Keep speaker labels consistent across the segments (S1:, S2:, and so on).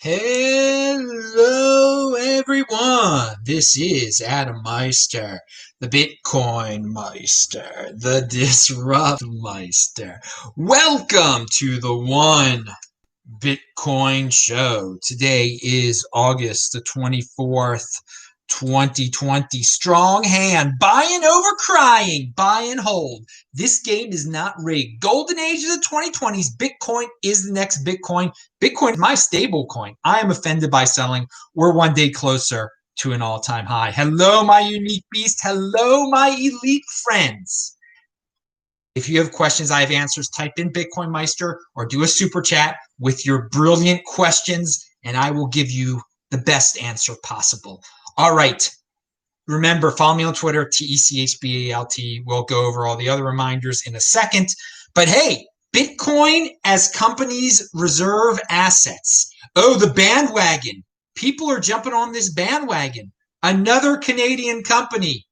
S1: Hello, everyone. This is Adam Meister, the BitcoinMeister, the Disrupt Meister. Welcome to the One Bitcoin Show. Today is August the 24th, 2020. Strong hand, buying over crying, buy and hold. This game is not rigged. Golden age of the 2020s. Bitcoin is the next Bitcoin. Bitcoin is my stable coin. I am offended by selling. We're one day closer to an all-time high. Hello, my unique beast. Hello, my elite friends. If you have questions, I have answers. Type in BitcoinMeister or do a super chat with your brilliant questions, and I will give you the best answer possible. All right. Remember, follow me on Twitter, TECHBALT. We'll go over all the other reminders in a second. But hey, Bitcoin as companies' reserve assets. Oh, the bandwagon. People are jumping on this bandwagon. Another Canadian company.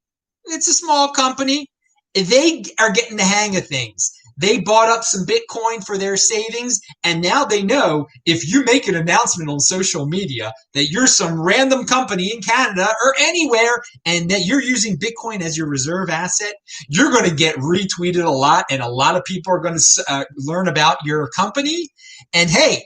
S1: It's a small company. They are getting the hang of things. They bought up some Bitcoin for their savings, and now they know if you make an announcement on social media that you're some random company in Canada or anywhere and that you're using Bitcoin as your reserve asset, you're going to get retweeted a lot, and a lot of people are going to learn about your company. And hey,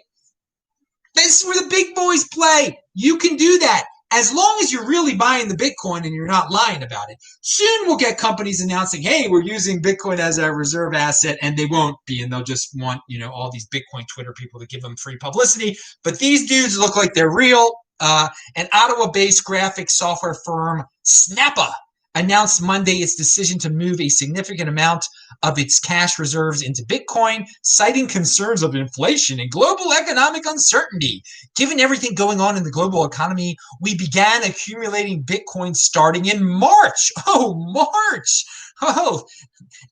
S1: this is where the big boys play. You can do that. As long as you're really buying the Bitcoin and you're not lying about it. Soon we'll get companies announcing, hey, we're using Bitcoin as our reserve asset, and they won't be, and they'll just want, all these Bitcoin Twitter people to give them free publicity. But these dudes look like they're real. An Ottawa-based graphic software firm, Snappa, announced Monday its decision to move a significant amount of its cash reserves into Bitcoin, citing concerns of inflation and global economic uncertainty. Given everything going on in the global economy, we began accumulating Bitcoin starting in March. Oh, March! Oh,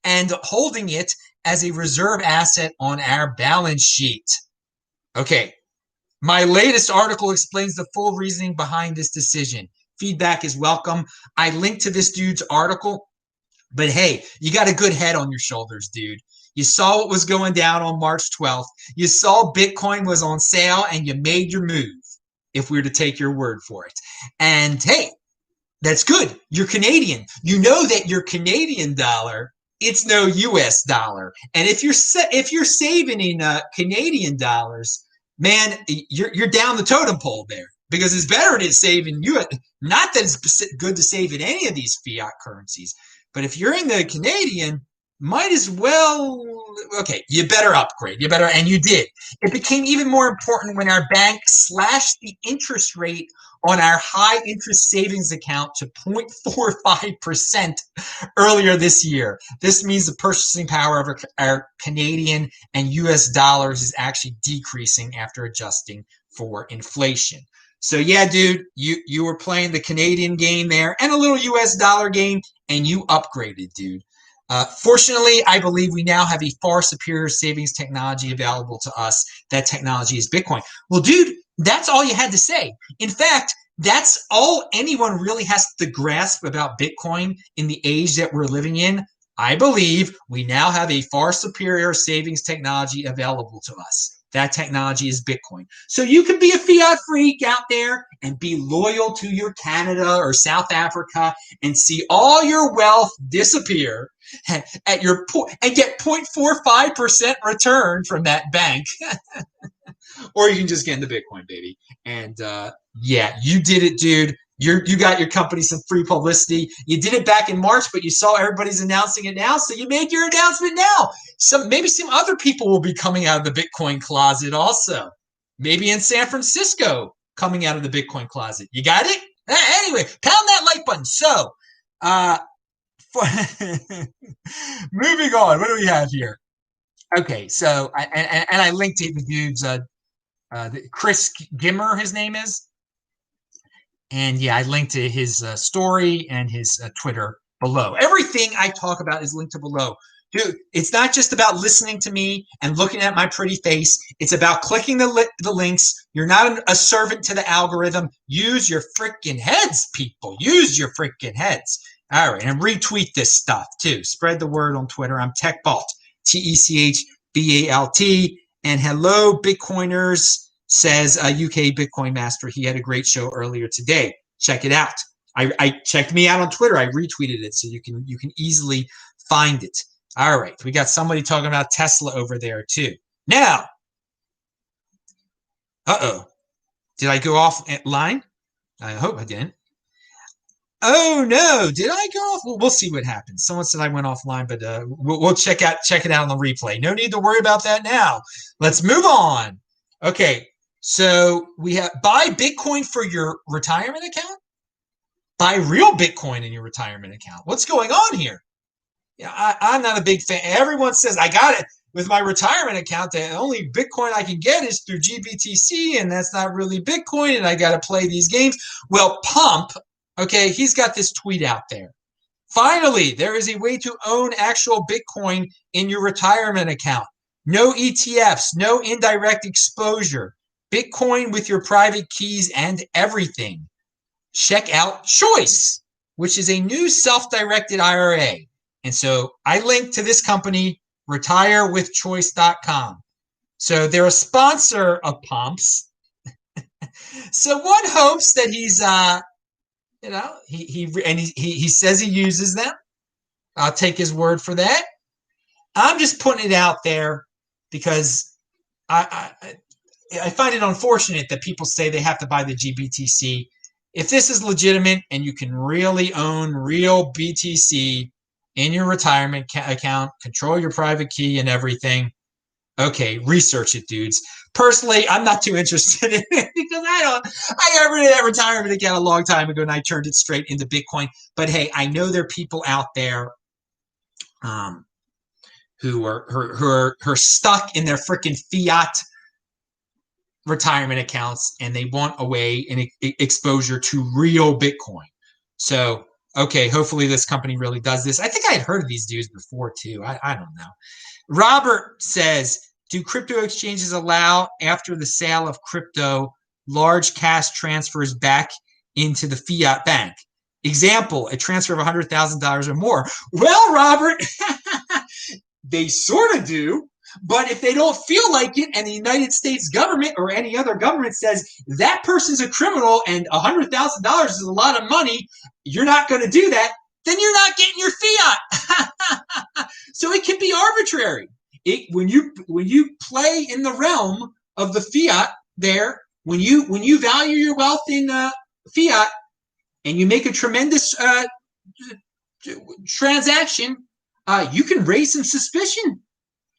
S1: and holding it as a reserve asset on our balance sheet. Okay, my latest article explains the full reasoning behind this decision. Feedback is welcome. I linked to this dude's article, but hey, you got a good head on your shoulders, dude. You saw what was going down on March 12th. You saw Bitcoin was on sale and you made your move, if we were to take your word for it. And hey, that's good. You're Canadian. You know that your Canadian dollar, it's no US dollar. And if you're saving in Canadian dollars, man, you're down the totem pole there. Because it's better to save in US. Not that it's good to save in any of these fiat currencies, but if you're in the Canadian, might as well. Okay, you better upgrade. And you did. It became even more important when our bank slashed the interest rate on our high interest savings account to 0.45% earlier this year. This means the purchasing power of our Canadian and US dollars is actually decreasing after adjusting for inflation. So yeah, dude, you were playing the Canadian game there and a little US dollar game, and you upgraded, dude. Fortunately, I believe we now have a far superior savings technology available to us. That technology is Bitcoin. Well, dude, that's all you had to say. In fact, that's all anyone really has to grasp about Bitcoin in the age that we're living in. I believe we now have a far superior savings technology available to us. That technology is Bitcoin. So you can be a fiat freak out there and be loyal to your Canada or South Africa and see all your wealth disappear at your and get 0.45% return from that bank. Or you can just get into Bitcoin, baby. And yeah, you did it, dude. You got your company some free publicity. You did it back in March, but you saw everybody's announcing it now, so you made your announcement now. Maybe some other people will be coming out of the Bitcoin closet also. Maybe in San Francisco, coming out of the Bitcoin closet. You got it? Anyway, pound that like button. So, moving on. What do we have here? Okay, so I linked to the dude's Chris Gimmer, his name is. And yeah, I linked to his story and his Twitter below. Everything I talk about is linked to below. Dude, it's not just about listening to me and looking at my pretty face. It's about clicking the links. You're not a servant to the algorithm. Use your freaking heads, people. Use your freaking heads. All right, and retweet this stuff too. Spread the word on Twitter. I'm TechBalt, TECHBALT. And hello, Bitcoiners. says UK BitcoinMeister. He had a great show earlier today. Check it out. I checked me out on Twitter. I retweeted it, so you can easily find it. All right, we got somebody talking about Tesla over there too. Now, did I go off line? I hope I didn't. Oh no, did I go off? Well, we'll see what happens. Someone said I went offline, but we'll check it out on the replay. No need to worry about that now. Let's move on. Okay, so we have buy Bitcoin for your retirement account. Buy real Bitcoin in your retirement account. What's going on here? Yeah, I'm not a big fan. Everyone says I got it with my retirement account. The only Bitcoin I can get is through GBTC, and that's not really Bitcoin, and I got to play these games. Well, Pump. Okay, he's got this tweet out there. Finally, there is a way to own actual Bitcoin in your retirement account. No ETFs, no indirect exposure. Bitcoin with your private keys and everything. Check out Choice, which is a new self-directed IRA. And so I linked to this company, retirewithchoice.com. So they're a sponsor of Pumps. So one hopes that he's he says he uses them. I'll take his word for that. I'm just putting it out there because I find it unfortunate that people say they have to buy the GBTC. If this is legitimate and you can really own real BTC in your retirement account, control your private key and everything, okay, research it, dudes. Personally, I'm not too interested in it because I got rid of that retirement account a long time ago and I turned it straight into Bitcoin. But hey, I know there are people out there who are stuck in their freaking fiat retirement accounts and they want a way and exposure to real Bitcoin. So, okay, hopefully this company really does this. I think I had heard of these dudes before too. I don't know. Robert says, do crypto exchanges allow, after the sale of crypto, large cash transfers back into the fiat bank? Example, a transfer of $100,000 or more. Well, Robert, they sort of do. But if they don't feel like it and the United States government or any other government says that person's a criminal and $100,000 is a lot of money, you're not going to do that, then you're not getting your fiat. So it can be arbitrary. When you play in the realm of the fiat there, when you value your wealth in fiat and you make a tremendous transaction, you can raise some suspicion.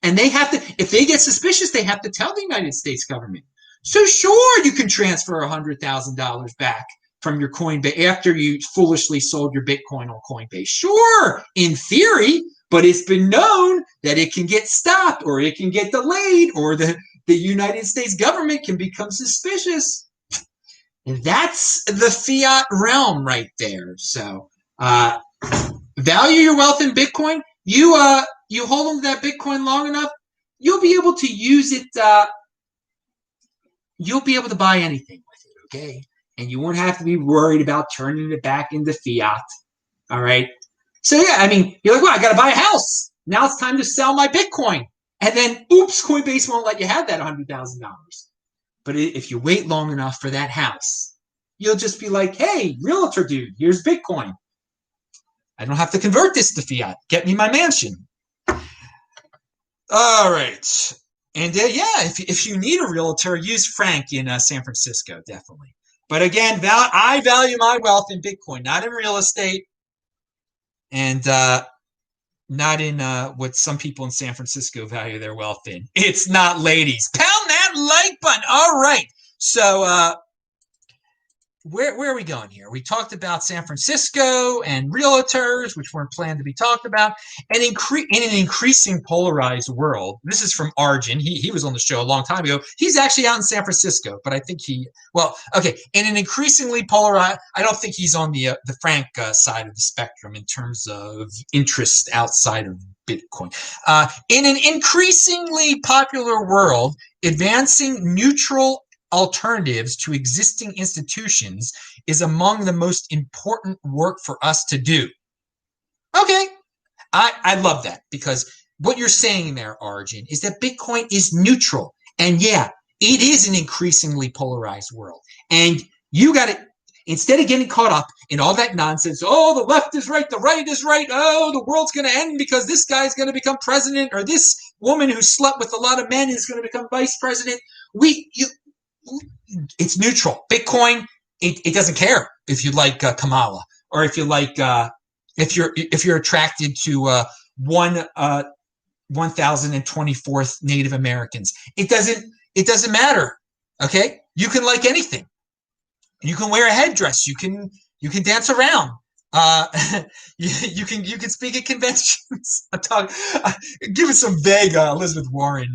S1: And they have to, if they get suspicious, they have to tell the United States government. So sure, you can transfer $100,000 back from your Coinbase after you foolishly sold your Bitcoin on Coinbase. Sure, in theory, but it's been known that it can get stopped or it can get delayed or the United States government can become suspicious. And that's the fiat realm right there. So value your wealth in Bitcoin. You hold on to that Bitcoin long enough, you'll be able to use it. You'll be able to buy anything with it, okay? And you won't have to be worried about turning it back into fiat, all right? So, yeah, I mean, you're like, well, I got to buy a house. Now it's time to sell my Bitcoin. And then, oops, Coinbase won't let you have that $100,000. But if you wait long enough for that house, you'll just be like, hey, realtor dude, here's Bitcoin. I don't have to convert this to fiat. Get me my mansion. All right. And yeah, if you need a realtor, use Frank in San Francisco, definitely. But again, I value my wealth in Bitcoin, not in real estate, and not in what some people in San Francisco value their wealth in. It's not ladies. Pound that like button. All right. So where are we going here? We talked about San Francisco and realtors, which weren't planned to be talked about. And in an increasing polarized world, this is from Arjun. He was on the show a long time ago. He's actually out in San Francisco, but I think in an increasingly polarized, I don't think he's on the Frank side of the spectrum in terms of interest outside of Bitcoin. In an increasingly popular world, advancing neutral alternatives to existing institutions is among the most important work for us to do. Okay, I love that, because what you're saying there, Arjun, is that Bitcoin is neutral. And yeah, it is an increasingly polarized world. And you got to, instead of getting caught up in all that nonsense, oh, the left is right, the right is right, oh, the world's going to end because this guy's going to become president, or this woman who slept with a lot of men is going to become vice president. It's neutral. Bitcoin, it doesn't care if you like Kamala, or if you like if you're attracted to 1024th Native Americans. It doesn't matter. Okay, you can like anything. You can wear a headdress. You can dance around. You can speak at conventions. Give us some vague Elizabeth Warren.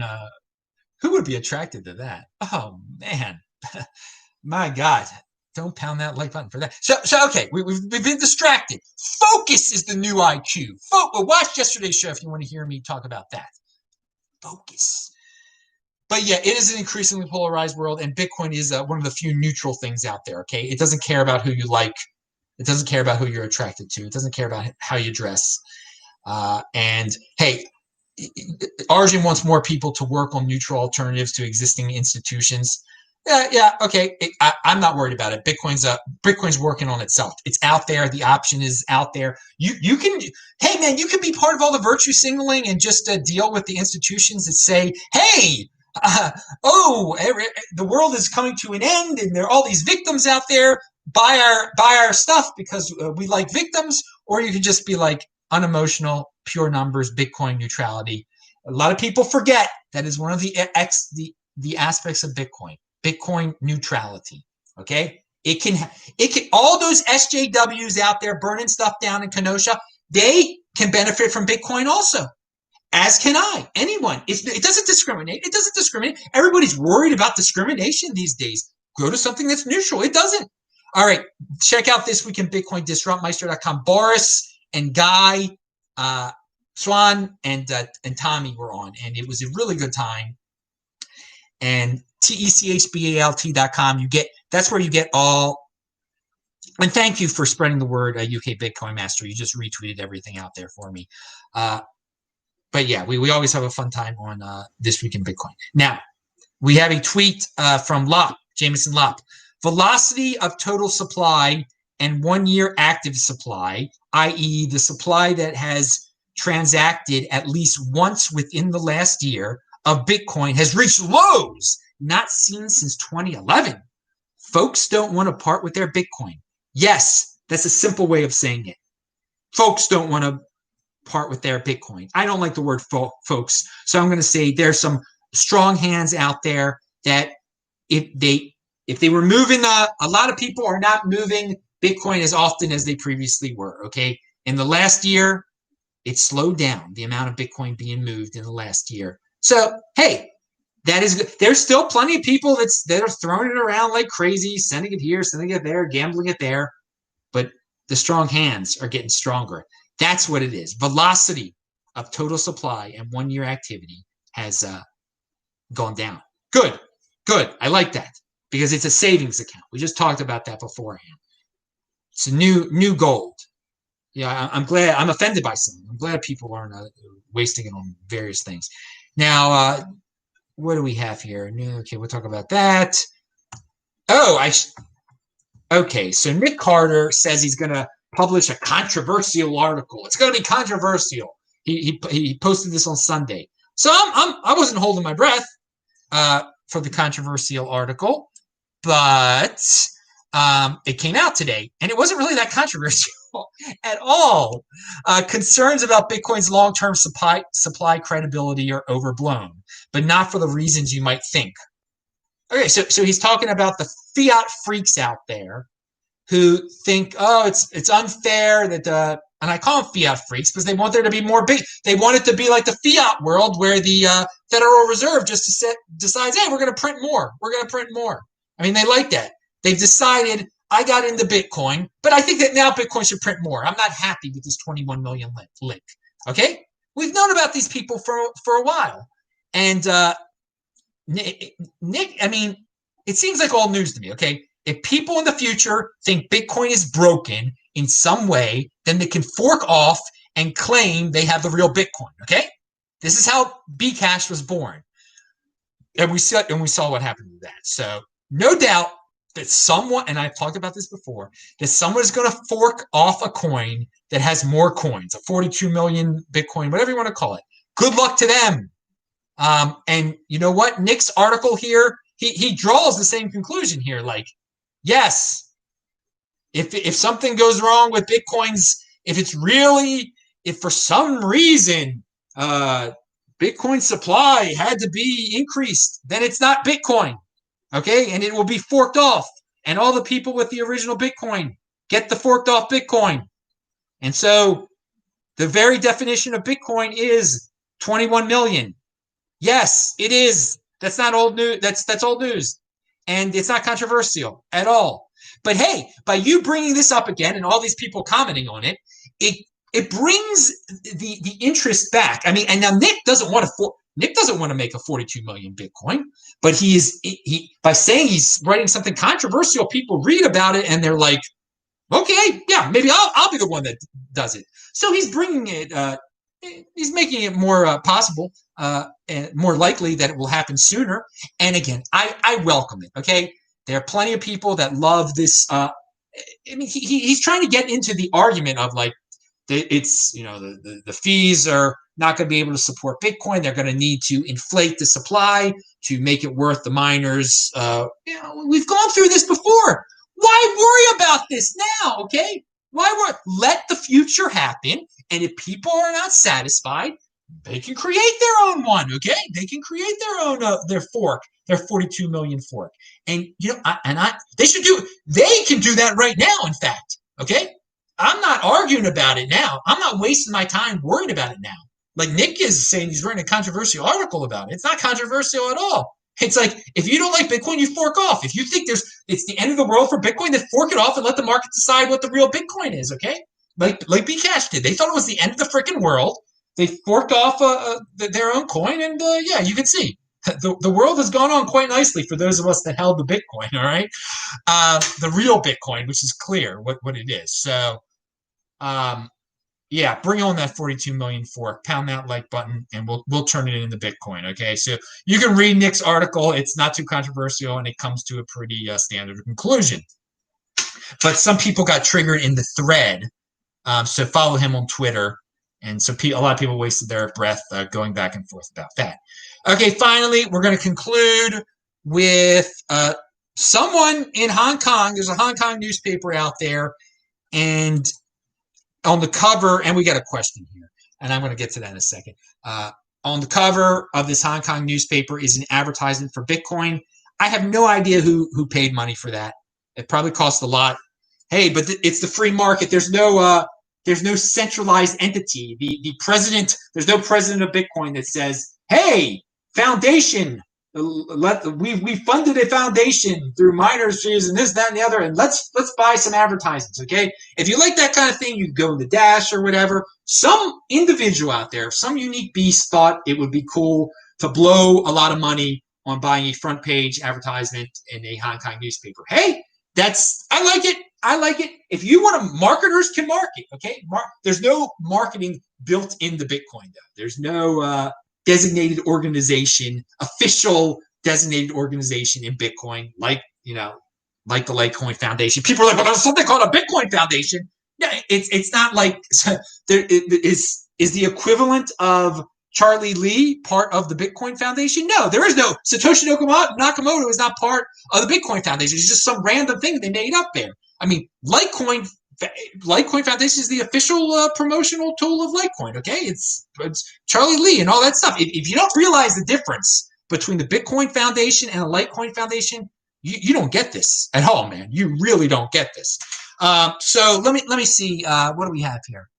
S1: Who would be attracted to that? Oh man, my God! Don't pound that like button for that. So okay, we've been distracted. Focus is the new IQ. Watch yesterday's show if you want to hear me talk about that. Focus. But yeah, it is an increasingly polarized world, and Bitcoin is one of the few neutral things out there. Okay, it doesn't care about who you like. It doesn't care about who you're attracted to. It doesn't care about how you dress. And hey, Arjun wants more people to work on neutral alternatives to existing institutions. Yeah, okay. I'm not worried about it. Bitcoin's working on itself. It's out there. The option is out there. You can, hey man, you can be part of all the virtue signaling and just deal with the institutions that say, hey, the world is coming to an end, and there are all these victims out there. Buy our stuff because we like victims. Or you can just be like unemotional, pure numbers, Bitcoin neutrality. A lot of people forget that is one of the aspects of Bitcoin. Bitcoin neutrality. Okay, it can all those SJWs out there burning stuff down in Kenosha. They can benefit from Bitcoin also. As can I. Anyone. It doesn't discriminate. It doesn't discriminate. Everybody's worried about discrimination these days. Go to something that's neutral. It doesn't. All right. Check out This Week in Bitcoin, DisruptMeister.com. Boris and Guy, Swan, and Tommy were on, and it was a really good time. And techbalt.com. That's where you get all. And thank you for spreading the word, UK BitcoinMeister. You just retweeted everything out there for me. But yeah, we always have a fun time on This Week in Bitcoin. Now, we have a tweet from Jameson Lopp. Velocity of total supply and 1 year active supply, i.e. the supply that has transacted at least once within the last year of Bitcoin, has reached lows not seen since 2011. Folks don't want to part with their Bitcoin. Yes, that's a simple way of saying it. Folks don't want to part with their Bitcoin. I don't like the word folks, so I'm going to say there's some strong hands out there that if they were moving, a lot of people are not moving Bitcoin as often as they previously were. Okay, in the last year, it slowed down the amount of Bitcoin being moved in the last year. So hey, that is good. There's still plenty of people that are throwing it around like crazy, sending it here, sending it there, gambling it there, but the strong hands are getting stronger. That's what it is. Velocity of total supply and 1 year activity has gone down. Good. I like that because it's a savings account. We just talked about that beforehand. It's a new gold. Yeah, I'm glad. I'm offended by something. I'm glad people aren't wasting it on various things. Now, what do we have here? Okay, we'll talk about that. Okay, so Nic Carter says he's going to publish a controversial article. It's going to be controversial. He posted this on Sunday. So I wasn't holding my breath for the controversial article, but it came out today, and it wasn't really that controversial at all. Concerns about Bitcoin's long-term supply credibility are overblown, but not for the reasons you might think. Okay, so he's talking about the fiat freaks out there who think, it's unfair that and I call them fiat freaks because they want there to be more big. They want it to be like the fiat world where the Federal Reserve just decides, hey, we're going to print more. We're going to print more. I mean, they like that. They've decided I got into Bitcoin, but I think that now Bitcoin should print more. I'm not happy with this 21 million lick. Okay? We've known about these people for a while. And Nick, I mean, it seems like old news to me, okay? If people in the future think Bitcoin is broken in some way, then they can fork off and claim they have the real Bitcoin, okay? This is how Bcash was born. And we saw what happened to that. So no doubt that someone, and I've talked about this before, that someone is going to fork off a coin that has more coins, a 42 million Bitcoin, whatever you want to call it. Good luck to them. And you know what? Nic's article here, he draws the same conclusion here. Like, yes, if something goes wrong with Bitcoins, if for some reason Bitcoin supply had to be increased, then it's not Bitcoin, okay? And it will be forked off. And all the people with the original Bitcoin get the forked off Bitcoin. And so the very definition of Bitcoin is 21 million. Yes, it is. That's not old news. That's old news. And it's not controversial at all. But hey, by you bringing this up again and all these people commenting on it, it brings the interest back. I mean, and now Nic doesn't want to make a 42 million Bitcoin, but he by saying he's writing something controversial, people read about it and they're like, okay, yeah, maybe I'll be the one that does it. So he's bringing it. He's making it more possible and more likely that it will happen sooner. And again, I welcome it. Okay, there are plenty of people that love this. I mean, he's trying to get into the argument of like, it's, you know, the fees are not going to be able to support Bitcoin. They're going to need to inflate the supply to make it worth the miners. We've gone through this before. Why worry about this now? Okay, let the future happen. And if people are not satisfied, they can create their own one. Okay, they can create their own their fork, their 42 million fork. And you know, they can do that right now. In fact, okay. I'm not arguing about it now. I'm not wasting my time worrying about it now. Like Nic is saying, he's writing a controversial article about it. It's not controversial at all. It's like, if you don't like Bitcoin, you fork off. If you think it's the end of the world for Bitcoin, then fork it off and let the market decide what the real Bitcoin is, okay? Like Bcash did. They thought it was the end of the freaking world. They forked off their own coin, and yeah, you can see. The world has gone on quite nicely for those of us that held the Bitcoin, all right? The real Bitcoin, which is clear what it is. So, yeah, bring on that 42 million fork, pound that like button, and we'll turn it into Bitcoin. Okay, so you can read Nic's article. It's not too controversial, and it comes to a pretty standard conclusion. But some people got triggered in the thread, so follow him on Twitter, and so a lot of people wasted their breath going back and forth about that. Okay, finally, we're going to conclude with someone in Hong Kong. There's a Hong Kong newspaper out there, and on the cover, and we got a question here, and I'm going to get to that in a second. On the cover of this Hong Kong newspaper is an advertisement for Bitcoin. I have no idea who paid money for that. It probably cost a lot. Hey, but it's the free market. There's no centralized entity. The president, there's no president of Bitcoin that says, "Hey, foundation, we funded a foundation through miners fees and this, that, and the other, and let's buy some advertisements." Okay, if you like that kind of thing, you go to Dash or whatever. Some individual out there, some unique beast, thought it would be cool to blow a lot of money on buying a front page advertisement in a Hong Kong newspaper. Hey, I like it. I like it. If you want to, marketers can market. Okay, there's no marketing built into Bitcoin though. There's no designated organization, official designated organization in Bitcoin, like the Litecoin Foundation. People are like, well, there's something called a Bitcoin Foundation. Yeah, it's not like there is the equivalent of Charlie Lee part of the Bitcoin Foundation? No, there is no. Satoshi Nakamoto is not part of the Bitcoin Foundation. It's just some random thing they made up there. I mean, Litecoin Foundation is the official promotional tool of Litecoin, okay? It's Charlie Lee and all that stuff. If you don't realize the difference between the Bitcoin Foundation and the Litecoin Foundation, you don't get this at all, man. You really don't get this. So let me see. What do we have here?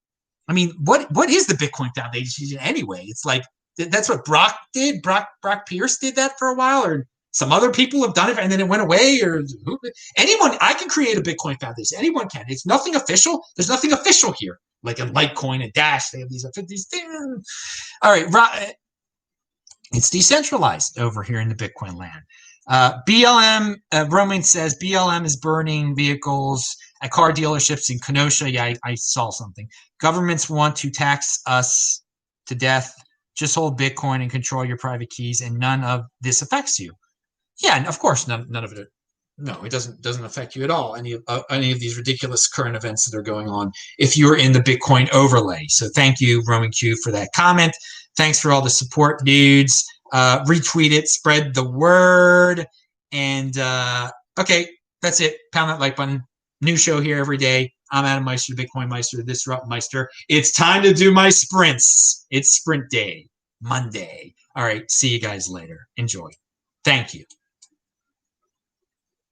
S1: I mean, what is the Bitcoin Foundation anyway? It's like, that's what Brock did. Brock Pierce did that for a while, or some other people have done it and then it went away, or anyone. I can create a Bitcoin Foundation. Anyone can. It's nothing official. There's nothing official here. Like in Litecoin and Dash, they have these things. All right, it's decentralized over here in the Bitcoin land. BLM, Roman says BLM is burning vehicles at car dealerships in Kenosha. Yeah, I saw something. Governments want to tax us to death. just hold Bitcoin and control your private keys, and none of this affects you. Yeah, and of course, none of it. No, it doesn't affect you at all. Any of these ridiculous current events that are going on if you're in the Bitcoin overlay. So thank you, Roman Q, for that comment. Thanks for all the support, dudes. Retweet it, spread the word, and okay, that's it. Pound that like button. New show here every day. I'm Adam Meister, BitcoinMeister, the Disrupt Meister. It's time to do my sprints. It's sprint day, Monday. All right, see you guys later. Enjoy. Thank you.